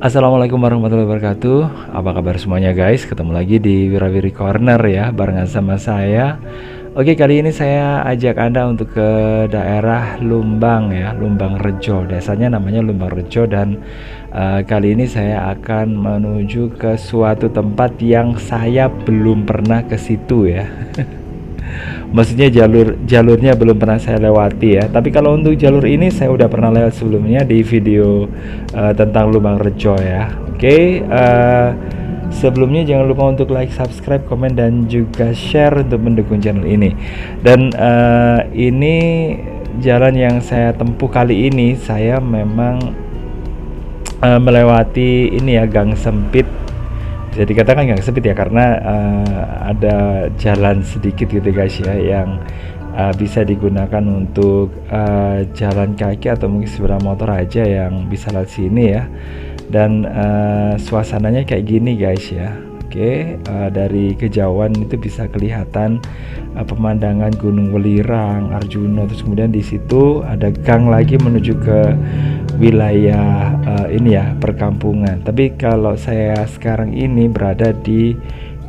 Assalamualaikum warahmatullahi wabarakatuh. Apa kabar semuanya guys? Ketemu lagi di Wirawiri Corner ya, barengan sama saya. Oke, kali ini saya ajak Anda untuk ke daerah Lumbang ya, Lumbang Rejo. Desanya namanya Lumbang Rejo dan kali ini saya akan menuju ke suatu tempat yang saya belum pernah ke situ ya. Maksudnya jalurnya belum pernah saya lewati ya. Tapi kalau untuk jalur ini saya udah pernah lewat sebelumnya di video tentang Lubang Rejo ya. Oke, sebelumnya jangan lupa untuk like, subscribe, komen dan juga share untuk mendukung channel ini. Dan ini jalan yang saya tempuh kali ini, saya memang melewati ini ya, gang sempit. Bisa dikatakan gang sempit ya, karena ada jalan sedikit gitu guys ya, yang bisa digunakan untuk jalan kaki atau mungkin sepeda motor aja yang bisa lewat sini ya. Dan suasananya kayak gini guys ya. Oke, dari kejauhan itu bisa kelihatan pemandangan Gunung Welirang, Arjuna, terus kemudian di situ ada gang lagi menuju ke wilayah ini ya, perkampungan. Tapi kalau saya sekarang ini berada di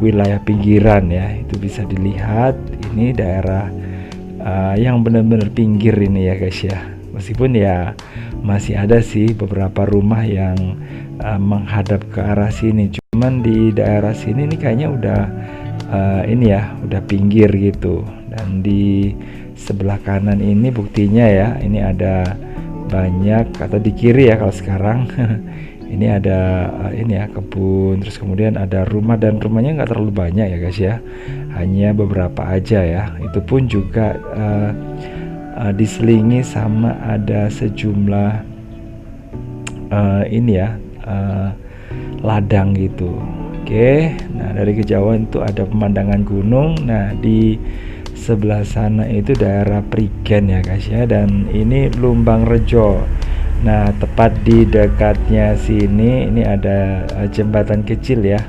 wilayah pinggiran ya, itu bisa dilihat ini daerah yang benar-benar pinggir ini ya guys ya. Meskipun ya masih ada sih beberapa rumah yang menghadap ke arah sini, cuman di daerah sini nih kayaknya udah ini ya, udah pinggir gitu. Dan di sebelah kanan ini buktinya ya, ini ada banyak, atau di kiri ya kalau sekarang ini ada ini ya, kebun, terus kemudian ada rumah, dan rumahnya nggak terlalu banyak ya guys ya, hanya beberapa aja ya. Itu pun juga diselingi sama ada sejumlah ini ya, ladang gitu. Oke, nah dari kejauhan itu ada pemandangan gunung. Nah di sebelah sana itu daerah Prigen ya guys ya, dan ini Lumbang Rejo. Nah tepat di dekatnya sini ini ada jembatan kecil ya.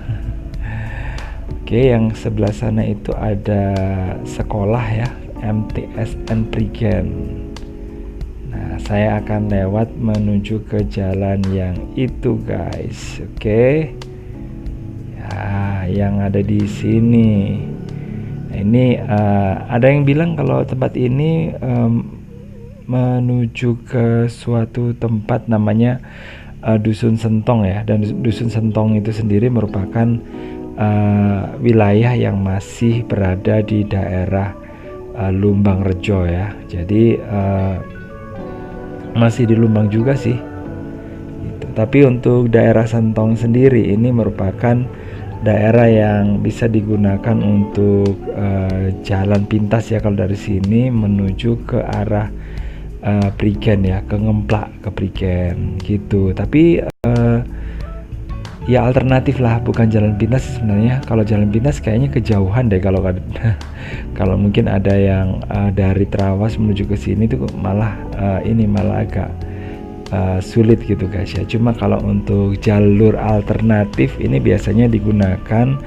Oke, yang sebelah sana itu ada sekolah ya, MTSN Prigen. Nah saya akan lewat menuju ke jalan yang itu guys. Oke ya, yang ada di sini. Nah, ini ada yang bilang kalau tempat ini menuju ke suatu tempat namanya Dusun Sentong ya. Dan Dusun Sentong itu sendiri merupakan wilayah yang masih berada di daerah Lumbang Rejo ya. Jadi masih di Lumbang juga sih gitu. Tapi untuk daerah Sentong sendiri ini merupakan daerah yang bisa digunakan untuk jalan pintas ya, kalau dari sini menuju ke arah Prigen ya, ke Ngemplak, ke Prigen gitu. Tapi ya alternatif lah, bukan jalan pintas sebenarnya. Kalau jalan pintas kayaknya kejauhan deh, kalau kalau mungkin ada yang dari Trawas menuju ke sini tuh malah ini malah agak sulit gitu guys ya. Cuma kalau untuk jalur alternatif ini biasanya digunakan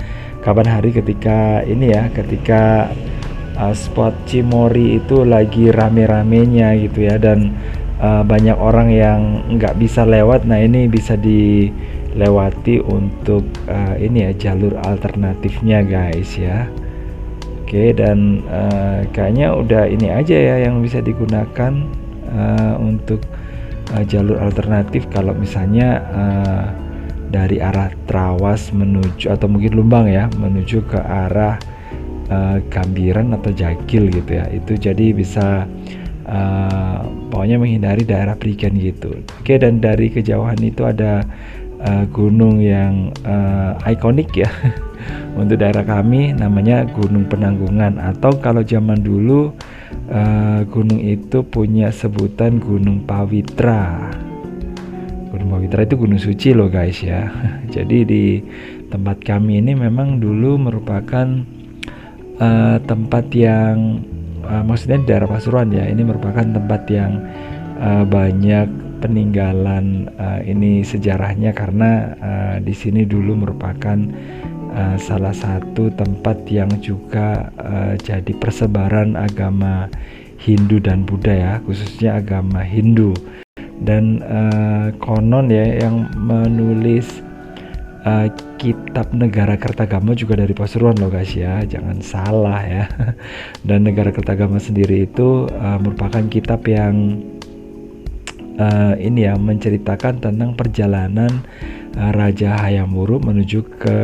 kapan hari, ketika ini ya, ketika spot Cimory itu lagi rame-ramenya gitu ya, dan banyak orang yang nggak bisa lewat. Nah ini bisa dilewati untuk ini ya, jalur alternatifnya guys ya. Oke, dan kayaknya udah ini aja ya yang bisa digunakan untuk jalur alternatif. Kalau misalnya dari arah Trawas menuju, atau mungkin Lumbang ya, menuju ke arah Gambiran atau Jagil gitu ya, itu jadi bisa pokoknya menghindari daerah Prigen gitu. Oke, dan dari kejauhan itu ada gunung yang ikonik ya untuk daerah kami, namanya Gunung Penanggungan, atau kalau zaman dulu gunung itu punya sebutan Gunung Pawitra. Gunung Pawitra itu gunung suci loh guys ya. Jadi di tempat kami ini memang dulu merupakan tempat yang maksudnya di daerah Pasuruan ya, ini merupakan tempat yang banyak peninggalan ini sejarahnya, karena di sini dulu merupakan salah satu tempat yang juga jadi persebaran agama Hindu dan Buddha ya, khususnya agama Hindu. dan konon ya yang menulis kitab Negara Kertagama juga dari Pasuruan loh guys ya, jangan salah ya. Dan Negara Kertagama sendiri itu merupakan kitab yang ini ya menceritakan tentang perjalanan Raja Hayam Wuruk menuju ke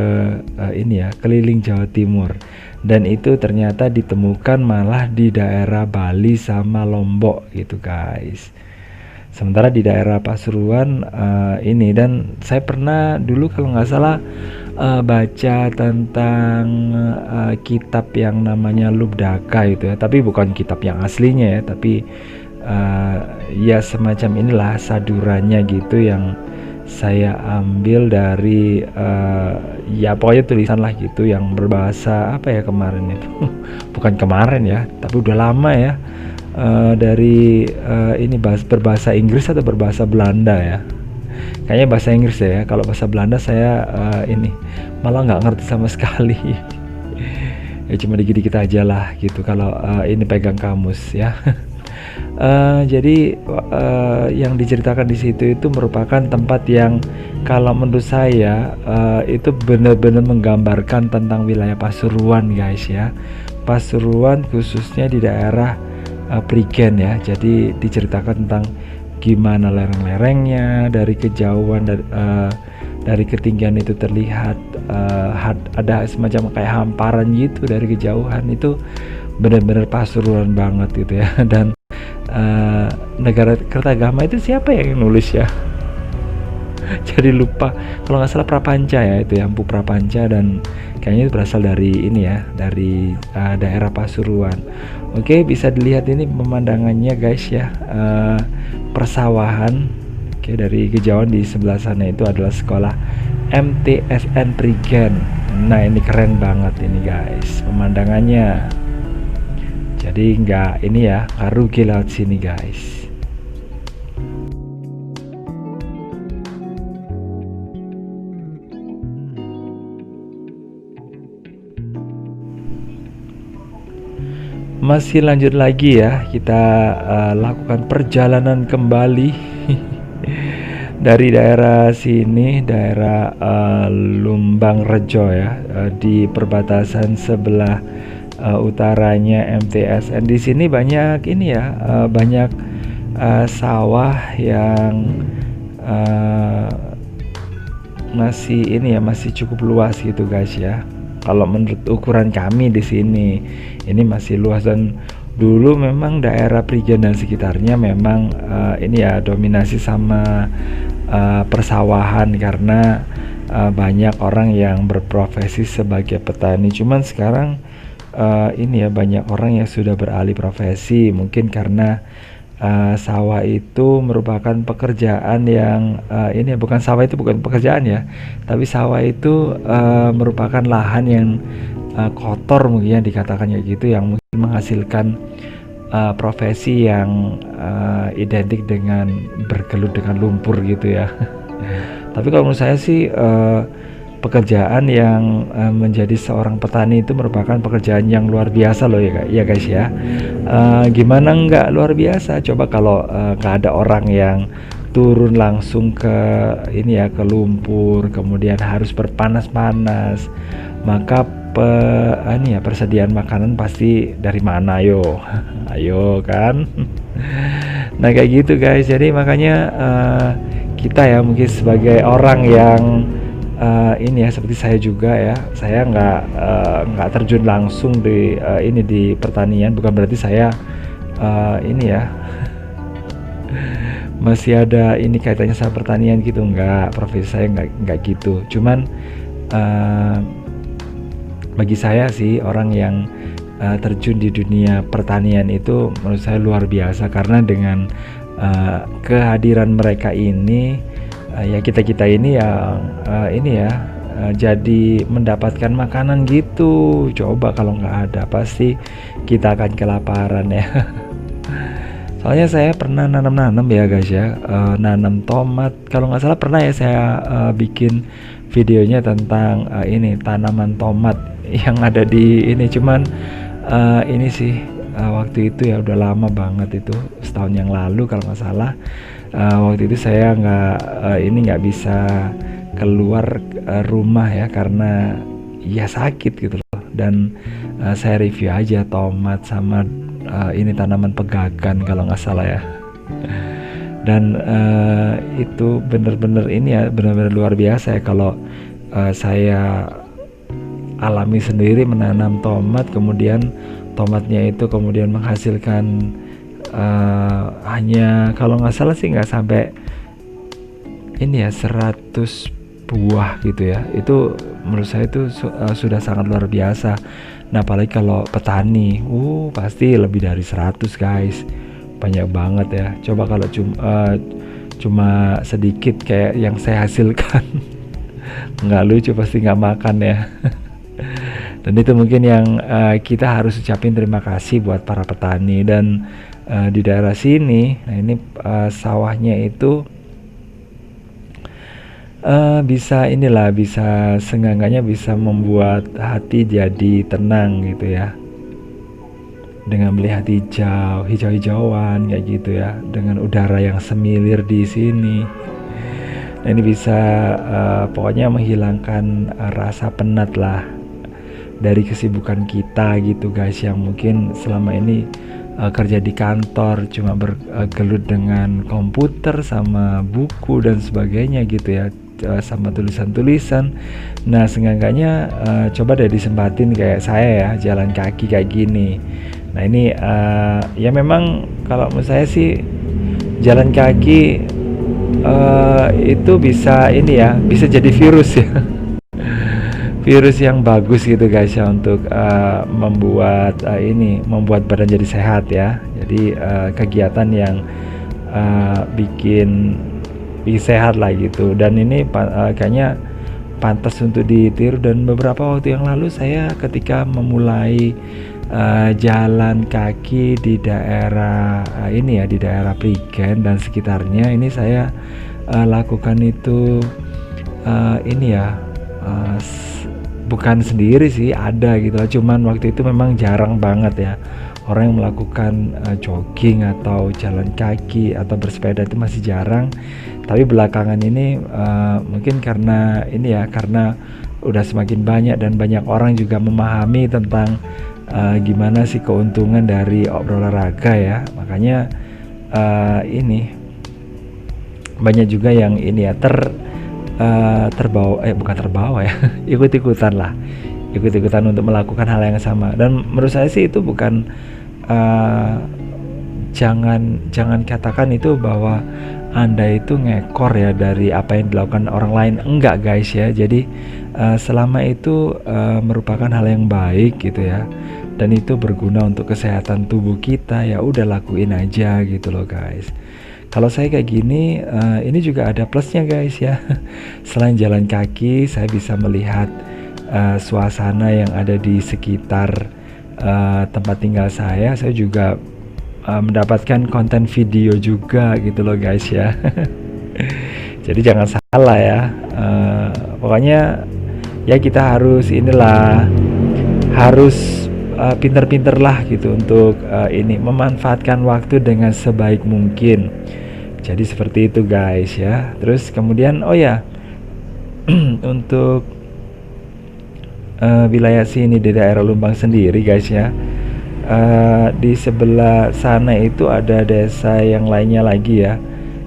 ini ya keliling Jawa Timur, dan itu ternyata ditemukan malah di daerah Bali sama Lombok gitu guys. Sementara di daerah Pasuruan ini, dan saya pernah dulu kalau nggak salah baca tentang kitab yang namanya Lubdaka itu ya, tapi bukan kitab yang aslinya ya, tapi ya semacam inilah saduranya gitu yang saya ambil dari ya pokoknya tulisan lah gitu yang berbahasa apa ya kemarin itu bukan kemarin ya, tapi udah lama ya, dari ini berbahasa Inggris atau berbahasa Belanda ya, kayaknya bahasa Inggris ya. Kalau bahasa Belanda saya ini malah nggak ngerti sama sekali. Ya cuma dikit-dikit aja lah gitu kalau ini pegang kamus ya. Jadi yang diceritakan di situ itu merupakan tempat yang kalau menurut saya itu benar-benar menggambarkan tentang wilayah Pasuruan guys ya. Pasuruan khususnya di daerah Prigen ya. Jadi diceritakan tentang gimana lereng-lerengnya dari kejauhan, dari ketinggian itu terlihat ada semacam kayak hamparan gitu dari kejauhan, itu benar-benar Pasuruan banget gitu ya. Dan Negara Kertagama itu siapa yang nulis ya? Jadi lupa, kalau nggak salah Prapanca ya, itu ya Empu Prapanca, dan kayaknya itu berasal dari ini ya, dari daerah Pasuruan. Oke, bisa dilihat ini pemandangannya guys ya, persawahan. Oke, dari kejauhan di sebelah sana itu adalah sekolah MTSN Prigen. Nah ini keren banget ini guys pemandangannya. Jadi nggak ini ya, nggak rugi lewat sini guys. Masih lanjut lagi ya, kita lakukan perjalanan kembali dari daerah sini, daerah Lumbang Rejo ya, di perbatasan sebelah utaranya MTSN. Di sini banyak ini ya, banyak sawah yang masih ini ya, masih cukup luas gitu guys ya. Kalau menurut ukuran kami di sini ini masih luas, dan dulu memang daerah Prigen dan sekitarnya memang ini ya dominasi sama persawahan karena banyak orang yang berprofesi sebagai petani. Cuman sekarang ini ya banyak orang yang sudah beralih profesi, mungkin karena sawah itu merupakan pekerjaan yang ini bukan, sawah itu bukan pekerjaan ya, tapi sawah itu merupakan lahan yang kotor mungkin ya, dikatakan kayak gitu, yang mungkin menghasilkan profesi yang identik dengan bergelut dengan lumpur gitu ya. Tapi kalau menurut saya sih pekerjaan yang menjadi seorang petani itu merupakan pekerjaan yang luar biasa loh ya guys ya. Gimana nggak luar biasa? Coba kalau nggak ada orang yang turun langsung ke ini ya, ke lumpur, kemudian harus berpanas-panas, maka ini ya persediaan makanan pasti dari mana ayo ayo kan. Nah kayak gitu guys, jadi makanya kita ya mungkin sebagai orang yang ini ya seperti saya juga ya, saya nggak terjun langsung di ini di pertanian, bukan berarti saya ini ya masih ada ini kaitannya sama pertanian gitu, nggak, profesi saya nggak gitu. Cuman bagi saya sih orang yang terjun di dunia pertanian itu menurut saya luar biasa, karena dengan kehadiran mereka ini ya kita ini yang ini ya jadi mendapatkan makanan gitu. Coba kalau nggak ada pasti kita akan kelaparan ya. Soalnya saya pernah nanam ya guys ya, nanam tomat kalau nggak salah, pernah ya saya bikin videonya tentang ini tanaman tomat yang ada di ini. Cuman ini sih waktu itu ya udah lama banget, itu setahun yang lalu kalau nggak salah. Waktu itu saya nggak bisa keluar rumah ya karena ya sakit gitu loh. Dan saya review aja tomat sama ini tanaman pegagan kalau nggak salah ya. Dan itu bener-bener ini ya, bener-bener luar biasa ya kalau saya alami sendiri menanam tomat, kemudian tomatnya itu kemudian menghasilkan hanya kalau nggak salah sih nggak sampai ini ya 100 buah gitu ya. Itu menurut saya itu sudah sangat luar biasa. Nah apalagi kalau petani, pasti lebih dari 100 guys, banyak banget ya. Coba kalau cuma sedikit kayak yang saya hasilkan, nggak lucu, pasti nggak makan ya. Dan itu mungkin yang kita harus ucapin terima kasih buat para petani. Dan di daerah sini, nah ini sawahnya itu bisa seenggaknya bisa membuat hati jadi tenang gitu ya, dengan melihat hijau-hijauan kayak gitu ya, dengan udara yang semilir di sini. Nah ini bisa pokoknya menghilangkan rasa penat lah dari kesibukan kita gitu guys, yang mungkin selama ini kerja di kantor cuma bergelut dengan komputer sama buku dan sebagainya gitu ya, sama tulisan-tulisan. Nah seenggaknya coba deh disempatin kayak saya ya, jalan kaki kayak gini. Nah ini ya memang kalau menurut saya sih jalan kaki itu bisa ini ya, bisa jadi virus ya. Virus yang bagus gitu guys ya, untuk membuat badan jadi sehat ya. Jadi kegiatan yang bikin sehat lah gitu. Dan ini kayaknya pantas untuk ditiru. Dan beberapa waktu yang lalu saya ketika memulai jalan kaki di daerah di daerah Prigen dan sekitarnya, ini saya lakukan itu bukan sendiri sih, ada gitu lah. Cuman waktu itu memang jarang banget ya orang yang melakukan jogging atau jalan kaki atau bersepeda, itu masih jarang. Tapi belakangan ini mungkin karena udah semakin banyak dan banyak orang juga memahami tentang gimana sih keuntungan dari olahraga ya, makanya banyak juga yang bukan terbawa ya, ikut-ikutan untuk melakukan hal yang sama. Dan menurut saya sih itu bukan jangan katakan itu bahwa Anda itu ngekor ya dari apa yang dilakukan orang lain, enggak guys ya. Jadi selama itu merupakan hal yang baik gitu ya, dan itu berguna untuk kesehatan tubuh kita, ya udah lakuin aja gitu loh guys. Kalau saya kayak gini, ini juga ada plusnya guys ya. Selain jalan kaki, saya bisa melihat suasana yang ada di sekitar tempat tinggal saya. Saya juga mendapatkan konten video juga gitu loh guys ya. Jadi jangan salah ya. Pokoknya ya kita harus pinter-pinter lah gitu untuk memanfaatkan waktu dengan sebaik mungkin. Jadi seperti itu guys ya. Terus kemudian untuk wilayah sini di daerah Lumbang sendiri guys ya, di sebelah sana itu ada desa yang lainnya lagi ya,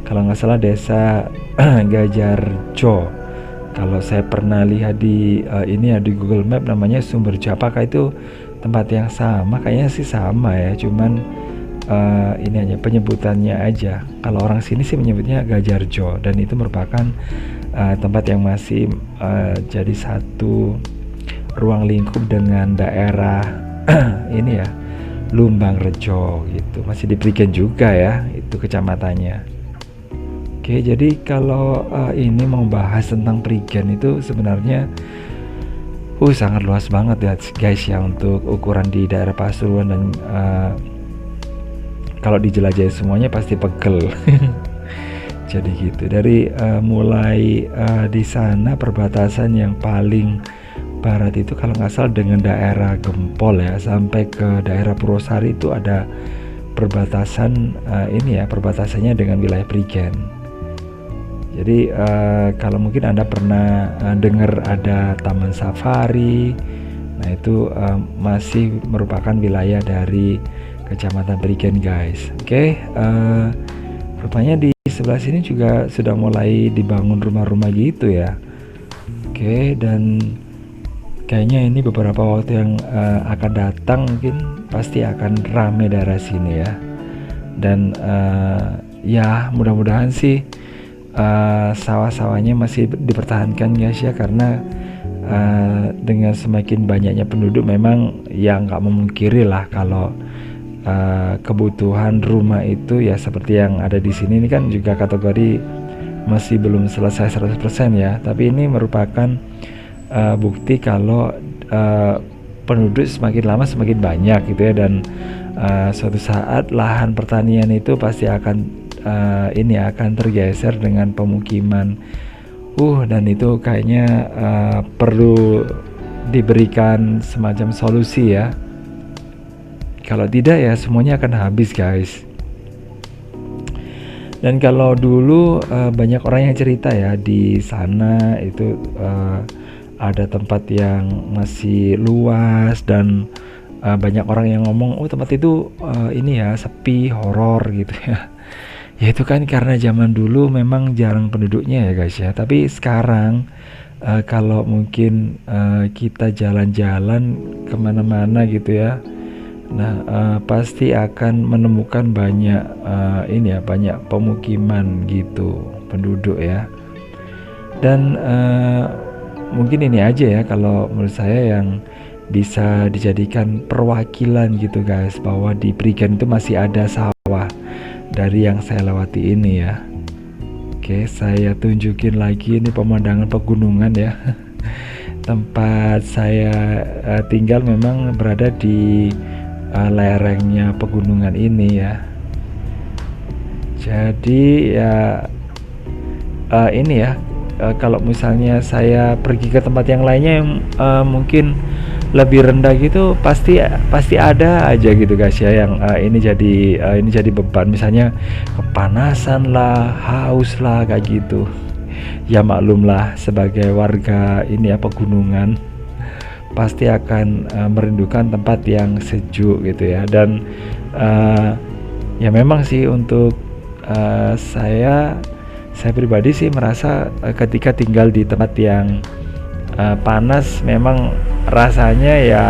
kalau nggak salah desa Gajarjo. Kalau saya pernah lihat di di Google Map, namanya Sumberjo. Apakah itu tempat yang sama? Kayaknya sih sama ya, cuman ini hanya penyebutannya aja. Kalau orang sini sih menyebutnya Gajarjo, dan itu merupakan tempat yang masih jadi satu ruang lingkup dengan daerah Lumbang Rejo gitu. Masih di Prigen juga ya, itu kecamatannya. Oke, jadi kalau ini mau bahas tentang Prigen itu sebenarnya sangat luas banget ya guys ya, untuk ukuran di daerah Pasuruan. Dan kalau dijelajahi semuanya pasti pegel. Jadi gitu, dari mulai di sana perbatasan yang paling barat itu kalau nggak salah dengan daerah Gempol ya, sampai ke daerah Purwosari itu ada perbatasan perbatasannya dengan wilayah Prigen. Jadi kalau mungkin Anda pernah dengar ada Taman Safari, nah itu masih merupakan wilayah dari Kecamatan Prigen, guys. Oke, rupanya di sebelah sini juga sudah mulai dibangun rumah-rumah gitu ya. Oke, dan kayaknya ini beberapa waktu yang akan datang mungkin pasti akan rame daerah sini ya. Dan ya mudah-mudahan sih sawah-sawahnya masih dipertahankan, guys ya, karena dengan semakin banyaknya penduduk memang ya nggak memungkiri lah kalau kebutuhan rumah itu ya seperti yang ada di sini. Ini kan juga kategori masih belum selesai 100% ya, tapi ini merupakan bukti kalau penduduk semakin lama semakin banyak gitu ya, dan suatu saat lahan pertanian itu pasti akan akan tergeser dengan pemukiman. Dan itu kayaknya perlu diberikan semacam solusi ya. Kalau tidak ya semuanya akan habis, guys. Dan kalau dulu banyak orang yang cerita ya di sana itu ada tempat yang masih luas dan banyak orang yang ngomong tempat itu sepi, horor gitu ya. Ya itu kan karena zaman dulu memang jarang penduduknya ya, guys ya. Tapi sekarang kalau mungkin kita jalan-jalan kemana-mana gitu ya, nah pasti akan menemukan banyak banyak pemukiman gitu, penduduk ya. Dan mungkin ini aja ya kalau menurut saya yang bisa dijadikan perwakilan gitu, guys, bahwa di Prigen itu masih ada sawah dari yang saya lewati ini ya. Oke, saya tunjukin lagi ini pemandangan pegunungan ya. Tempat saya tinggal memang berada di lerengnya pegunungan ini ya. Jadi ya kalau misalnya saya pergi ke tempat yang lainnya yang mungkin lebih rendah gitu, pasti ada aja gitu, guys ya, yang ini jadi beban, misalnya kepanasan lah, haus lah, kayak gitu. Ya maklum lah, sebagai warga ini pegunungan pasti akan merindukan tempat yang sejuk gitu ya. Dan ya memang sih untuk saya pribadi sih merasa ketika tinggal di tempat yang panas memang rasanya ya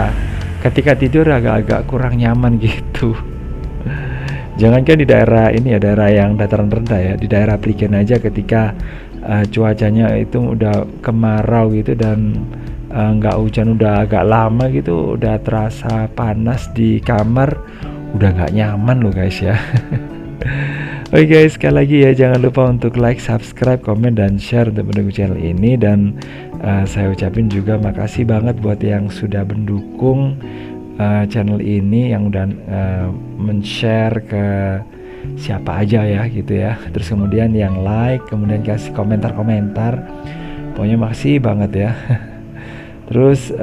ketika tidur agak-agak kurang nyaman gitu. Jangankan di daerah ini ya, daerah yang dataran rendah ya, di daerah Prigen aja ketika cuacanya itu udah kemarau gitu dan nggak hujan udah agak lama gitu, udah terasa panas di kamar, udah nggak nyaman loh, guys ya. Oke guys, sekali lagi ya jangan lupa untuk like, subscribe, komen, dan share untuk mendukung channel ini. Dan saya ucapin juga makasih banget buat yang sudah mendukung channel ini, yang udah men-share ke siapa aja ya gitu ya. Terus kemudian yang like, kemudian kasih komentar-komentar, pokoknya makasih banget ya. Terus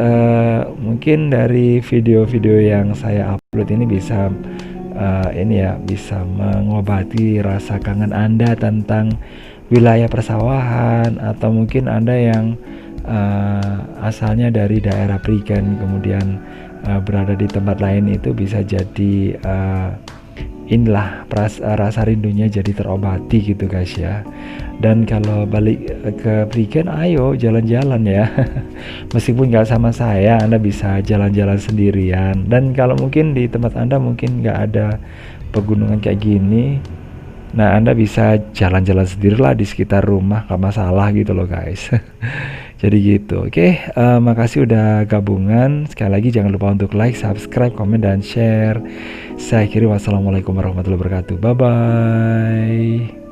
mungkin dari video-video yang saya upload ini bisa bisa mengobati rasa kangen Anda tentang wilayah persawahan, atau mungkin Anda yang asalnya dari daerah Prigen kemudian berada di tempat lain, itu bisa jadi rasa rindunya jadi terobati gitu, guys ya. Dan kalau balik ke Prigen, ayo jalan-jalan ya. Meskipun nggak sama saya, Anda bisa jalan-jalan sendirian. Dan kalau mungkin di tempat Anda mungkin nggak ada pegunungan kayak gini, nah Anda bisa jalan-jalan sendirilah di sekitar rumah, nggak masalah gitu loh, guys. Jadi gitu. Oke, makasih udah gabungan. Sekali lagi jangan lupa untuk like, subscribe, komen, dan share. Saya akhiri, wassalamualaikum warahmatullahi wabarakatuh. Bye bye.